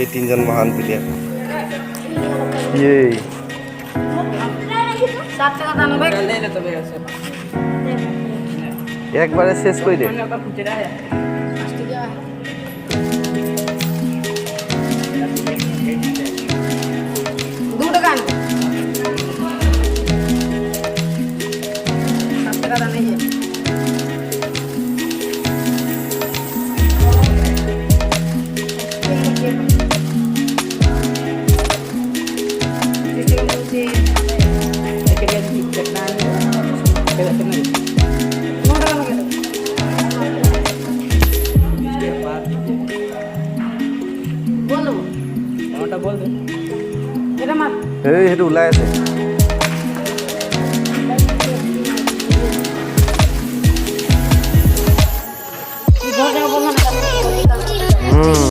এই তিনজন মহান প্লেয়ার। ইয়ে 7 টাকা দাম ভাই একবারে শেষ করে দে। দুটো গান 7 টাকা দাম এই যে এই সেইটো ওলাই আছে।